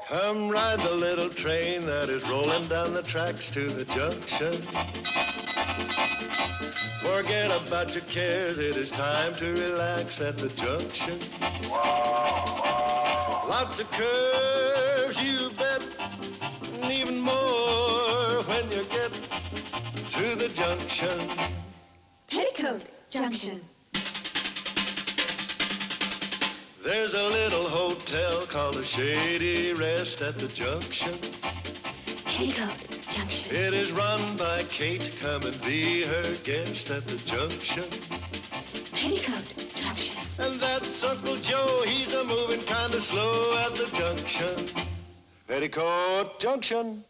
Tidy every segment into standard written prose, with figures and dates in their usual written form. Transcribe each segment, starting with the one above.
Come ride the little train that is rolling down the tracks to the junction. Forget about your cares, it is time to relax at the junction. Lots of curves, you bet, and even more when you get to the junction. Petticoat Junction. There's a little hotel called the Shady Rest at the junction. Petticoat Junction. It is run by Kate. Come and be her guest at the junction. Petticoat Junction. And that's Uncle Joe. He's a moving kind of slow at the junction. Petticoat Junction.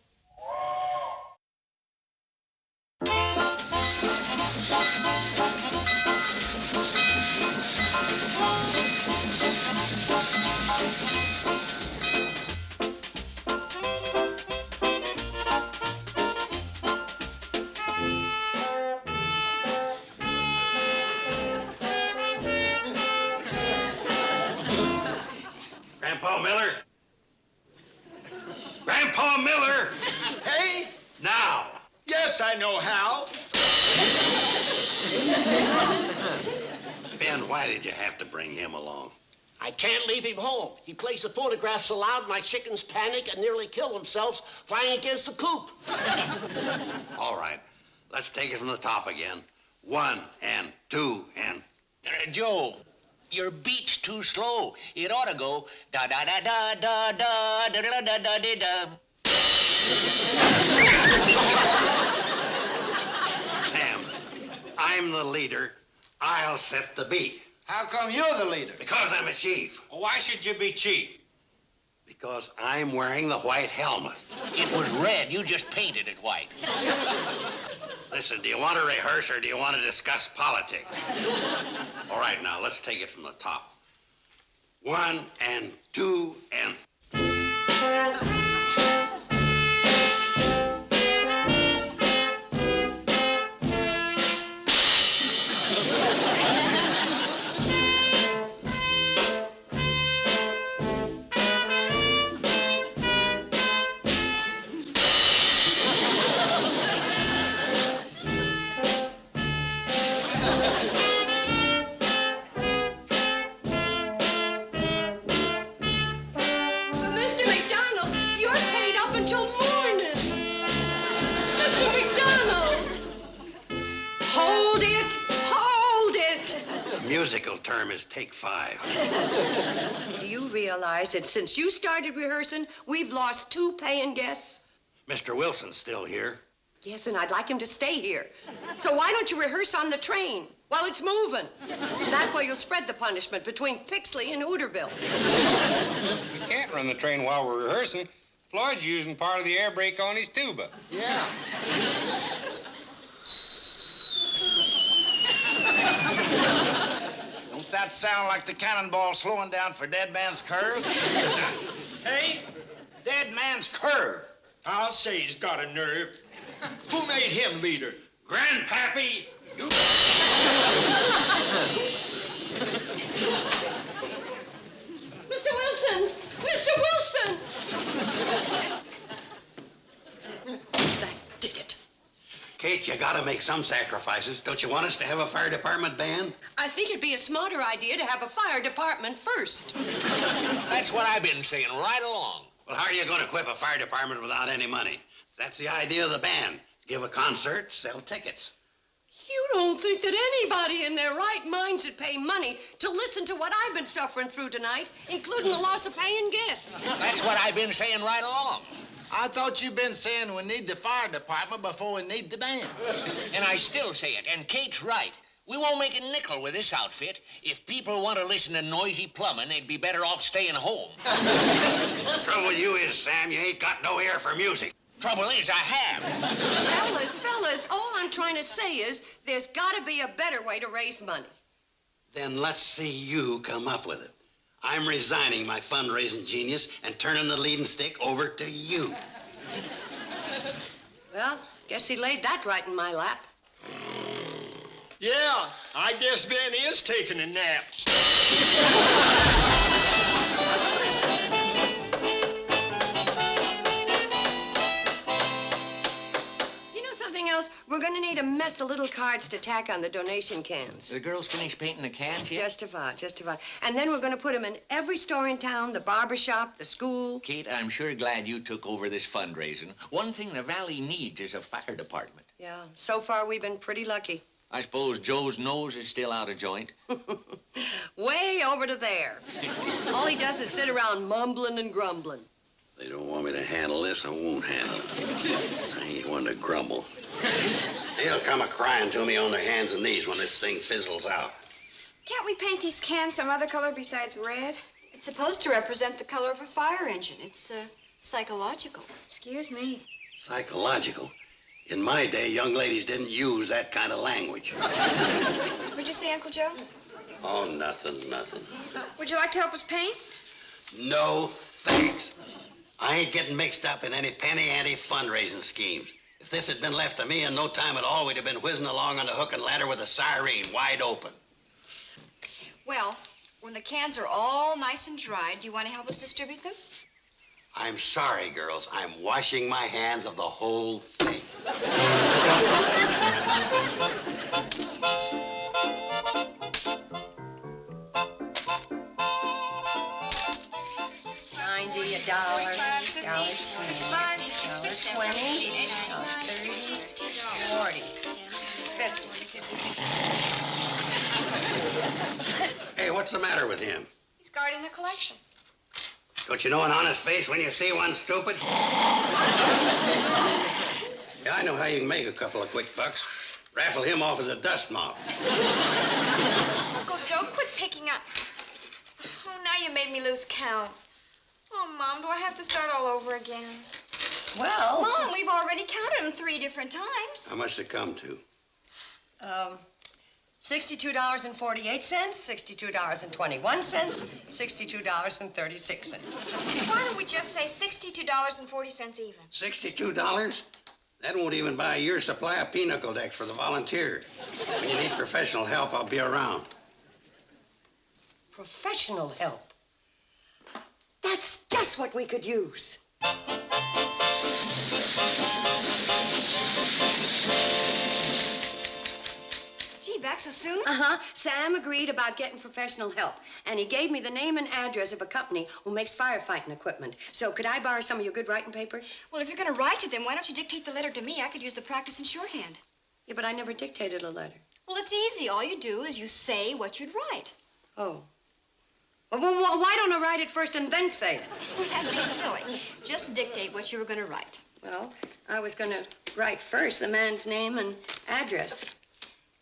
Grandpa Miller? Grandpa Miller! Hey? Now! Yes, I know how. Ben, why did you have to bring him along? I can't leave him home. He plays the phonograph so loud my chickens panic and nearly kill themselves flying against the coop. All right, let's take it from the top again. 1 and 2 and... Joe, your beat's too slow. It ought to go da da da da da da da da da da da da. Sam, I'm the leader. I'll set the beat. How come you're the leader? Because I'm a chief. Why should you be chief? Because I'm wearing the white helmet. It was red. You just painted it white. Listen, do you want to rehearse or do you want to discuss politics? All right, now, let's take it from the top. 1 and 2 and... Musical term is take 5. Do you realize that since you started rehearsing, we've lost 2 paying guests? Mr. Wilson's still here. Yes, and I'd like him to stay here. So why don't you rehearse on the train while it's moving? That way you'll spread the punishment between Pixley and Hooterville. We can't run the train while we're rehearsing. Floyd's using part of the air brake on his tuba. Yeah. Don't that sound like the cannonball slowing down for Dead Man's Curve? Hey, Dead Man's Curve. I'll say he's got a nerve. Who made him leader? Grandpappy, you... Mr. Wilson! Mr. Wilson! That did it. Kate, you gotta make some sacrifices. Don't you want us to have a fire department band? I think it'd be a smarter idea to have a fire department first. That's what I've been saying right along. Well, how are you going to equip a fire department without any money? That's the idea of the band. Give a concert, sell tickets. You don't think that anybody in their right minds would pay money to listen to what I've been suffering through tonight, including the loss of paying guests? That's what I've been saying right along. I thought you'd been saying we need the fire department before we need the band. And I still say it, and Kate's right. We won't make a nickel with this outfit. If people want to listen to noisy plumbing, they'd be better off staying home. Trouble with you is, Sam, you ain't got no ear for music. Trouble is, I have. Fellas, all I'm trying to say is there's got to be a better way to raise money. Then let's see you come up with it. I'm resigning my fundraising genius and turning the leading stick over to you. Well, guess he laid that right in my lap. Yeah, I guess Ben is taking a nap. just the little cards to tack on the donation cans. The girls finished painting the cans yet? Just about, just about. And then we're going to put them in every store in town, the barber shop, the school. Kate, I'm sure glad you took over this fundraising. One thing the valley needs is a fire department. Yeah, so far we've been pretty lucky. I suppose Joe's nose is still out of joint. Way over to there. All he does is sit around mumbling and grumbling. They don't want me to handle this, I won't handle it. I ain't one to grumble. They'll come a-crying to me on their hands and knees when this thing fizzles out. Can't we paint these cans some other color besides red? It's supposed to represent the color of a fire engine. It's psychological. Excuse me. Psychological? In my day, young ladies didn't use that kind of language. What'd you say, Uncle Joe? Oh, nothing, nothing. Would you like to help us paint? No, thanks. I ain't getting mixed up in any penny-ante fundraising schemes. If this had been left to me in no time at all, we'd have been whizzing along on the hook and ladder with a siren wide open. Well, when the cans are all nice and dry, do you want to help us distribute them? I'm sorry, girls. I'm washing my hands of the whole thing. $90, $1.20, $30, $40, $50. Hey, what's the matter with him? He's guarding the collection. Don't you know an honest face when you see one stupid? Yeah, I know how you can make a couple of quick bucks. Raffle him off as a dust mop. Uncle Joe, quit picking up. Oh, now you made me lose count. Oh, Mom, do I have to start all over again? Well... Mom, we've already counted them 3 different times. How much to come to? $62.48, $62.21, $62.36. Why don't we just say $62.40 even? $62? That won't even buy your supply of pinochle decks for the volunteer. When you need professional help, I'll be around. Professional help? That's just what we could use. Gee, back so soon? Uh-huh. Sam agreed about getting professional help, and he gave me the name and address of a company who makes firefighting equipment. So could I borrow some of your good writing paper? Well, if you're going to write to them, why don't you dictate the letter to me? I could use the practice in shorthand. Yeah, but I never dictated a letter. Well, it's easy. All you do is you say what you'd write. Oh. Well, why don't I write it first and then say it? That'd be silly. Just dictate what you were going to write. Well, I was going to write first the man's name and address.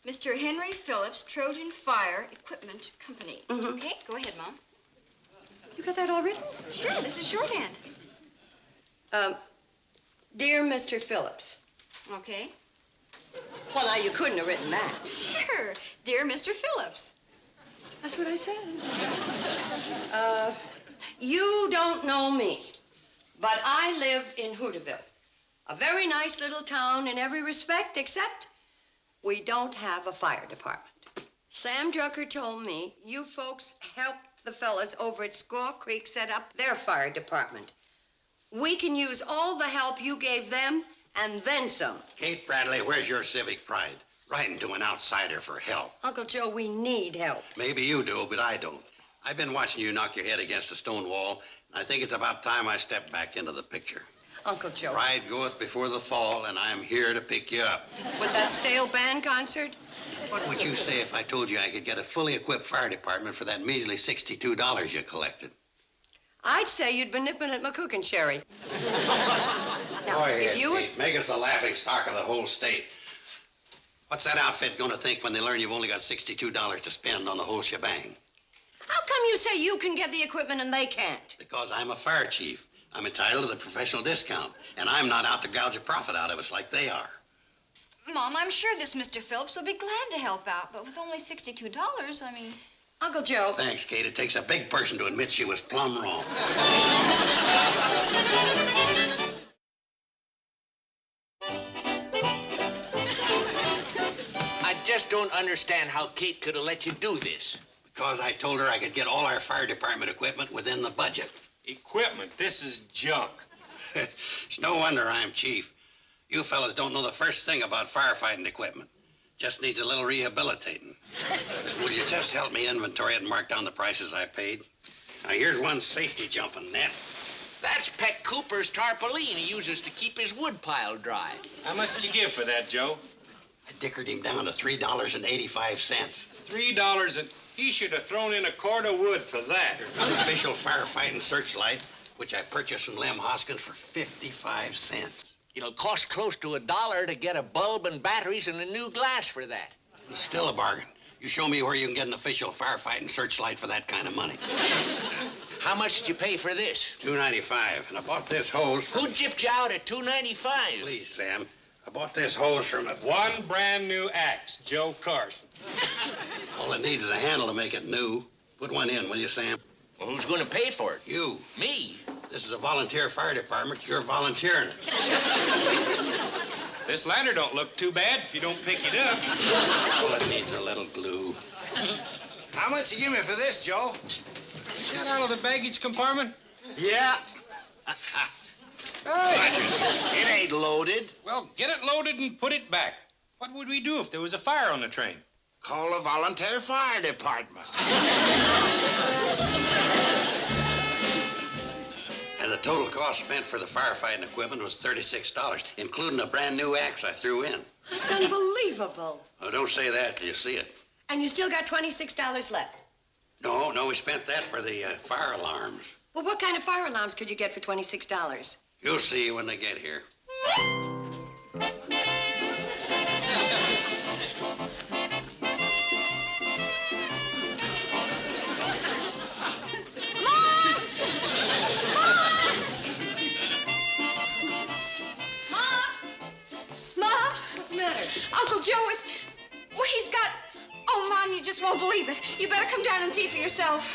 Mr. Henry Phillips, Trojan Fire Equipment Company. Mm-hmm. Okay, go ahead, Mom. You got that all written? Sure, this is shorthand. Dear Mr. Phillips. Okay. Well, now, you couldn't have written that. Sure. Dear Mr. Phillips. That's what I said. You don't know me, but I live in Hooterville. A very nice little town in every respect, except we don't have a fire department. Sam Drucker told me you folks helped the fellas over at Squaw Creek set up their fire department. We can use all the help you gave them and then some. Kate Bradley, where's your civic pride? Writing to an outsider for help. Uncle Joe, we need help. Maybe you do, but I don't. I've been watching you knock your head against a stone wall, and I think it's about time I step back into the picture. Uncle Joe. Pride goeth before the fall, and I'm here to pick you up. With that stale band concert? What would you say if I told you I could get a fully equipped fire department for that measly $62 you collected? I'd say you'd been nipping at my cooking sherry. Now, Go ahead, if you would... Kate. Make us a laughing stock of the whole state. What's that outfit going to think when they learn you've only got $62 to spend on the whole shebang? How come you say you can get the equipment and they can't? Because I'm a fire chief. I'm entitled to the professional discount, and I'm not out to gouge a profit out of us like they are. Mom, I'm sure this Mr. Phillips will be glad to help out, but with only $62, I mean... Uncle Joe. Thanks, Kate. It takes a big person to admit she was plumb wrong. I just don't understand how Kate could have let you do this. Because I told her I could get all our fire department equipment within the budget. Equipment? This is junk. It's no wonder I'm chief. You fellas don't know the first thing about firefighting equipment. Just needs a little rehabilitating. Will you just help me inventory it and mark down the prices I paid? Now, here's one safety jumping net. That's Pet Cooper's tarpaulin he uses to keep his wood pile dry. How much did you give for that, Joe? I dickered him down to $3.85. $3 and he should have thrown in a cord of wood for that. An official firefighting searchlight, which I purchased from Lem Hoskins for 55 cents. It'll cost close to $1 to get a bulb and batteries and a new glass for that. It's still a bargain. You show me where you can get an official firefighting searchlight for that kind of money. How much did you pay for this? $2.95, and I bought this hose from... Who gypped you out at $2.95? Please, Sam. I bought this hose from... One brand new axe, Joe Carson. All it needs is a handle to make it new. Put one in, will you, Sam? Well, who's going to pay for it? You. Me? This is a volunteer fire department. You're volunteering it. This ladder don't look too bad if you don't pick it up. All it needs is a little glue. How much you give me for this, Joe? Got out of the baggage compartment? Yeah. Hey, it ain't loaded. Well, get it loaded and put it back. What would we do if there was a fire on the train? Call the volunteer fire department. And the total cost spent for the firefighting equipment was $36, including a brand new axe I threw in. That's unbelievable. Oh, don't say that till you see it. And you still got $26 left. No, we spent that for the fire alarms. Well, what kind of fire alarms could you get for $26? You'll see when they get here. Uncle Joe is... Well, he's got... Oh, Mom, you just won't believe it. You better come down and see for yourself.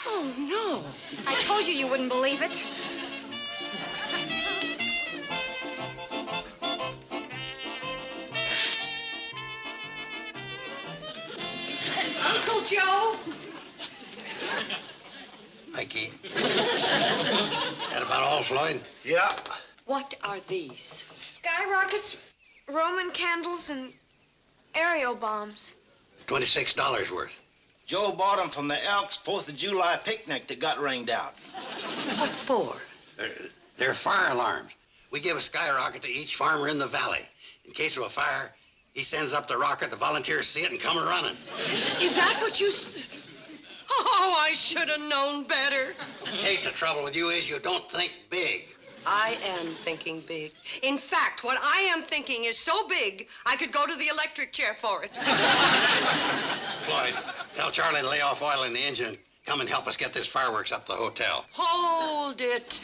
Oh, no. I told you wouldn't believe it. Uncle Joe? Mikey. That about all, Floyd? Yeah. What are these? Skyrockets, Roman candles, and aerial bombs. $26 worth. Joe bought them from the Elks' 4th of July picnic that got rained out. What for? They're fire alarms. We give a skyrocket to each farmer in the valley. In case of a fire, he sends up the rocket, the volunteers see it and come running. Is that what you... Oh, I should have known better. Kate, the trouble with you is you don't think big. I am thinking big. In fact, what I am thinking is so big, I could go to the electric chair for it. Floyd, tell Charlie to lay off oil in the engine and come and help us get this fireworks up to the hotel. Hold it.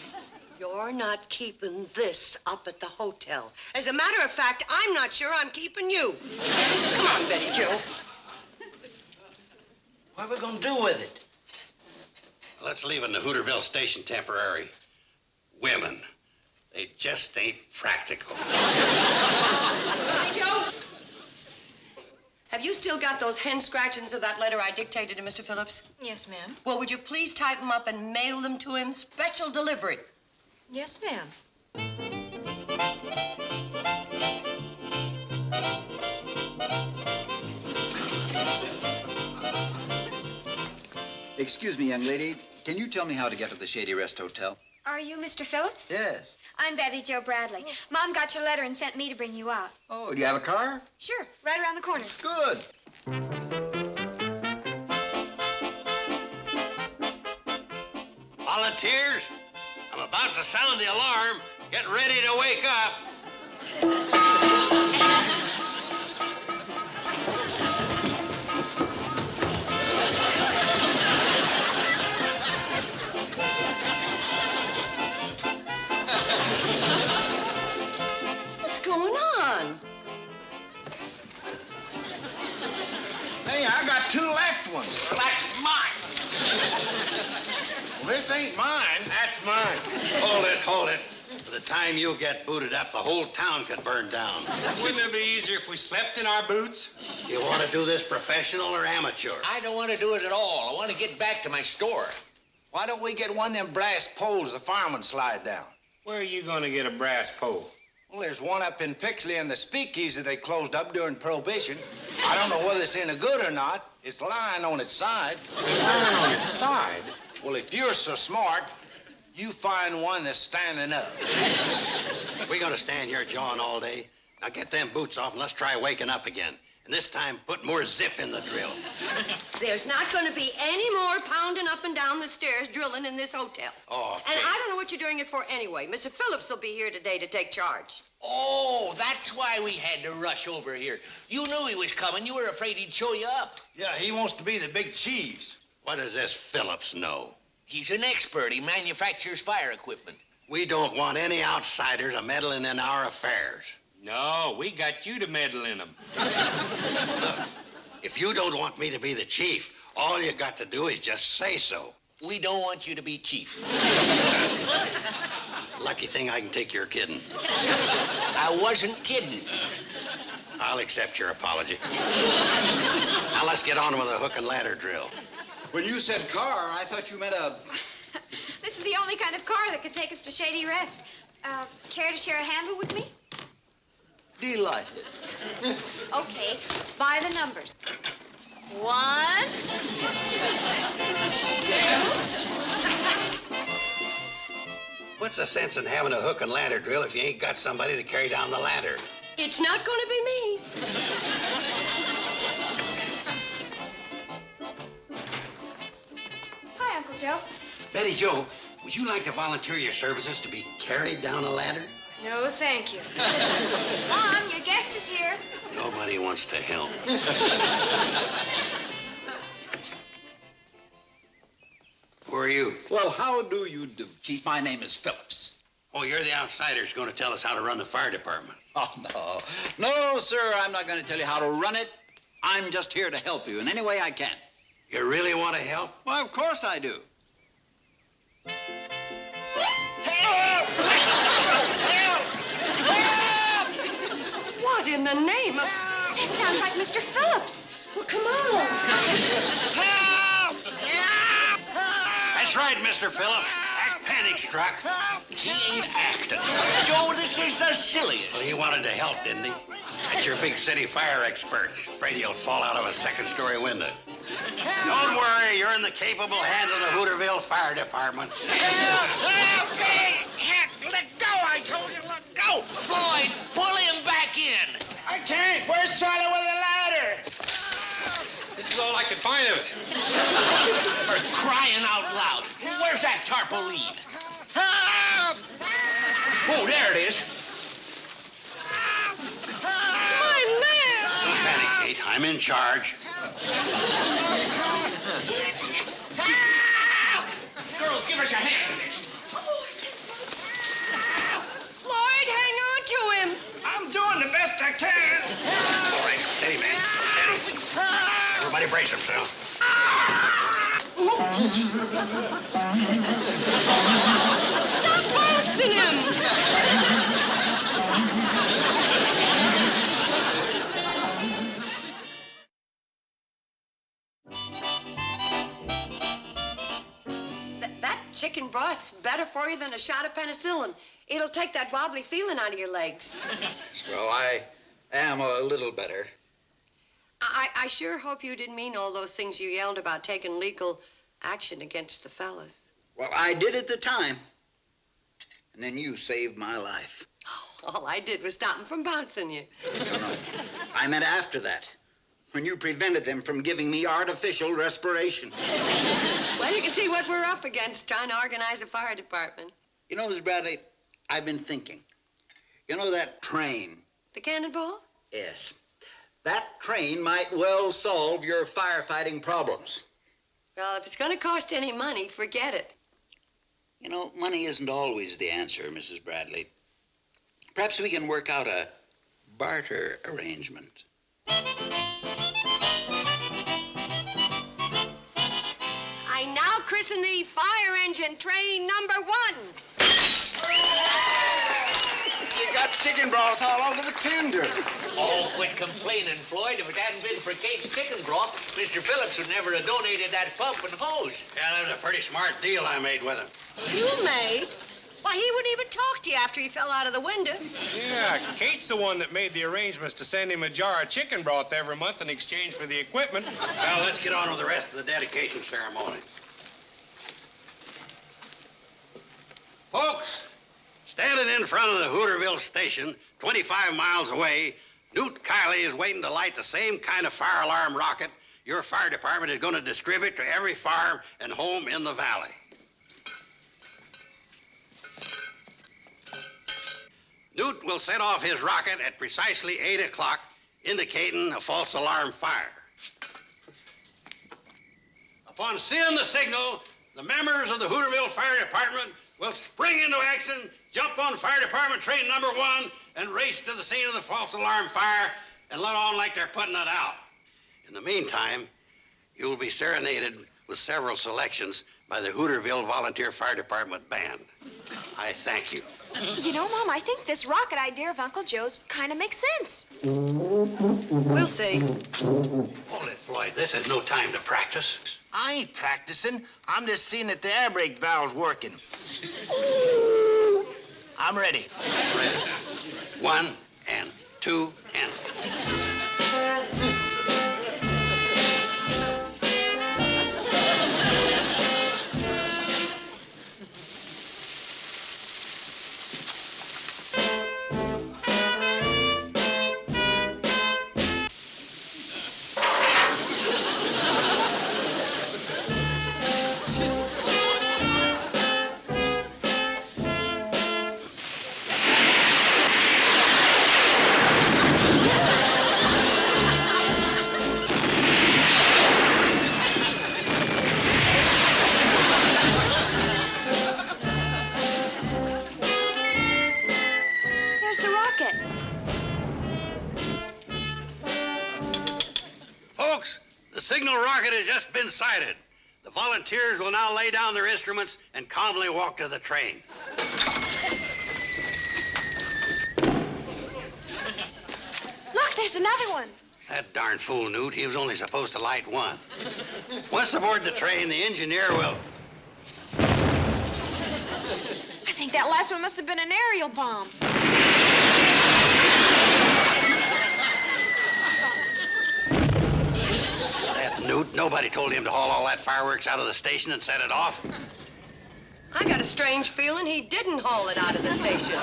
You're not keeping this up at the hotel. As a matter of fact, I'm not sure I'm keeping you. Come on, Betty Jo. What are we gonna do with it? Let's leave it in the Hooterville station temporary. Women, they just ain't practical. Betty Jo? Have you still got those hen scratchings of that letter I dictated to Mr. Phillips? Yes, ma'am. Well, would you please type them up and mail them to him? Special delivery. Yes, ma'am. Excuse me, young lady. Can you tell me how to get to the Shady Rest Hotel? Are you Mr. Phillips? Yes. I'm Betty Jo Bradley. Mom got your letter and sent me to bring you out. Oh, do you have a car? Sure, right around the corner. Good. Volunteers, I'm about to sound the alarm. Get ready to wake up. What's going on? Hey, I got 2 left ones. Well, that's mine. Well, this ain't mine. That's mine. Hold it. By the time you get booted up, the whole town could burn down. Wouldn't it be easier if we slept in our boots? You want to do this professional or amateur? I don't want to do it at all. I want to get back to my store. Why don't we get one of them brass poles the firemen slide down? Where are you going to get a brass pole? Well, there's one up in Pixley in the speakeasy they closed up during Prohibition. I don't know whether it's any good or not. It's lying on its side. Lying on its side? Well, if you're so smart, you find one that's standing up. We're going to stand here jawing all day. Now get them boots off and let's try waking up again. And this time, put more zip in the drill. There's not going to be any more pounding up and down the stairs drilling in this hotel. Oh, And I don't know what you're doing it for anyway. Mr. Phillips will be here today to take charge. Oh, that's why we had to rush over here. You knew he was coming. You were afraid he'd show you up. Yeah, he wants to be the big cheese. What does this Phillips know? He's an expert. He manufactures fire equipment. We don't want any outsiders meddling in our affairs. No, we got you to meddle in them. Look, if you don't want me to be the chief, all you got to do is just say so. We don't want you to be chief. Lucky thing I can take your kidding. I wasn't kidding. I'll accept your apology. Now let's get on with the hook and ladder drill. When you said car, I thought you meant a... This is the only kind of car that could take us to Shady Rest. Care to share a handle with me? Delighted. Okay, by the numbers. 1, 2. What's the sense in having a hook and ladder drill if you ain't got somebody to carry down the ladder? It's not going to be me. Hi, Uncle Joe. Betty Jo, would you like to volunteer your services to be carried down a ladder? No, thank you. Mom, your guest is here. Nobody wants to help. Who are you? Well, how do you do, Chief? My name is Phillips. Oh, you're the outsider's going to tell us how to run the fire department. Oh, no. No, sir, I'm not going to tell you how to run it. I'm just here to help you in any way I can. You really want to help? Well, of course I do. What in the name of... That sounds like Mr. Phillips. Well, come on. That's right, Mr. Phillips. Act panic struck. He ain't acting. Joe, this is the silliest. Well, he wanted to help, didn't he? That's your big city fire expert. Afraid he'll fall out of a second-story window. Don't worry, you're in the capable hands of the Hooterville Fire Department. Help me! Let go, I told you, let go! Floyd, pull him back in. I can't. Where's Charlie with the ladder? This is all I could find of it. For crying out loud. Where's that tarpaulin? Oh, there it is. My man! Don't panic, Kate. I'm in charge. Girls, give us a hand with this. Lloyd, hang on to him. I'm doing the best I can. All right, steady, man. Steady. Everybody brace themselves. Stop bouncing him. That chicken broth's better for you than a shot of penicillin. It'll take that wobbly feeling out of your legs. Well, I am a little better. I sure hope you didn't mean all those things you yelled about taking legal action against the fellas. Well, I did at the time. And then you saved my life. All I did was stop them from bouncing you. No. I meant after that, when you prevented them from giving me artificial respiration. Well, you can see what we're up against trying to organize a fire department. You know, Miss Bradley, I've been thinking. You know that train? The cannonball? Yes. That train might well solve your firefighting problems. Well, if it's going to cost any money, forget it. You know, money isn't always the answer, Mrs. Bradley. Perhaps we can work out a barter arrangement. I now christen the fire engine train number 1. You got chicken broth all over the tender. Oh, quit complaining, Floyd. If it hadn't been for Kate's chicken broth, Mr. Phillips would never have donated that pump and hose. Yeah, that was a pretty smart deal I made with him. You made? Why, he wouldn't even talk to you after he fell out of the window. Yeah, Kate's the one that made the arrangements to send him a jar of chicken broth every month in exchange for the equipment. Well, let's get on with the rest of the dedication ceremony. Folks, standing in front of the Hooterville station, 25 miles away, Newt Kiley is waiting to light the same kind of fire alarm rocket your fire department is going to distribute to every farm and home in the valley. Newt will set off his rocket at precisely 8 o'clock, indicating a false alarm fire. Upon seeing the signal, the members of the Hooterville Fire Department will spring into action, jump on fire department train number 1, and race to the scene of the false alarm fire and let on like they're putting it out. In the meantime, you will be serenaded with several selections by the Hooterville Volunteer Fire Department Band. I thank you. You know, Mom, I think this rocket idea of Uncle Joe's kind of makes sense. We'll see. Hold it, Floyd. This is no time to practice. I ain't practicing. I'm just seeing that the air brake valve's working. I'm ready. Ready. 1 and 2 and... signal rocket has just been sighted. The volunteers will now lay down their instruments and calmly walk to the train. Look, there's another one. That darn fool, Newt. He was only supposed to light one. Once aboard the train, the engineer will... I think that last one must have been an aerial bomb. That Newt, nobody told him to haul all that fireworks out of the station and set it off. I got a strange feeling he didn't haul it out of the station.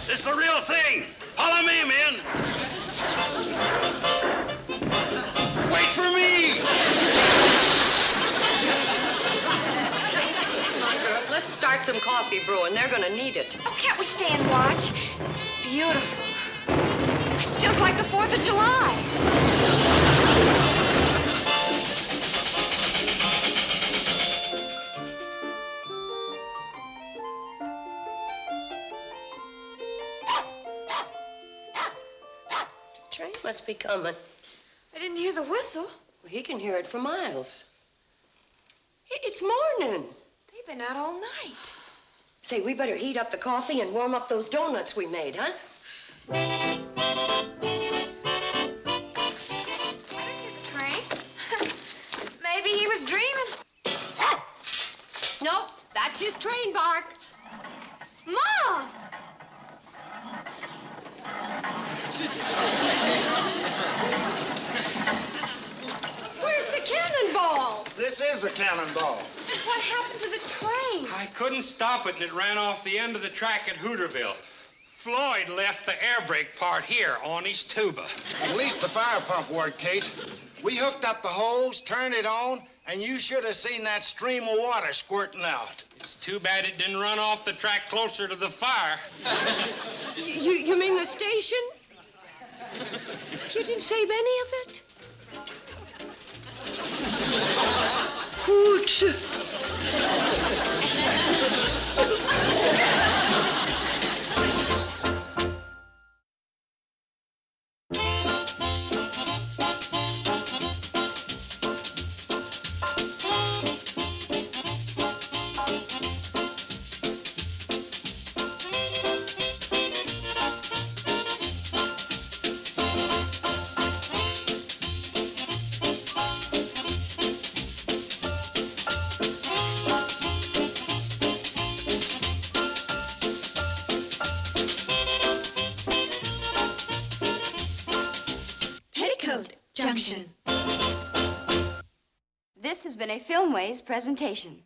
This is the real thing. Follow me, men. Wait for me. Come on, girls, let's start some coffee brewing. They're gonna need it. Oh, can't we stay and watch? It's beautiful. It's just like the 4th of July. Train must be coming. I didn't hear the whistle. Well, he can hear it for miles. It's morning. They've been out all night. Say, we better heat up the coffee and warm up those donuts we made, huh? I didn't hear the train. Maybe he was dreaming. Nope, that's his train bark. Mom! Where's the cannonball? This is a cannonball. What happened to the train? I couldn't stop it, and it ran off the end of the track at Hooterville. Floyd left the air brake part here on his tuba. At least the fire pump worked, Kate. We hooked up the hose, turned it on, and you should have seen that stream of water squirting out. It's too bad it didn't run off the track closer to the fire. You mean the station? You didn't save any of it? Hoot. Junction. This has been a Filmways presentation.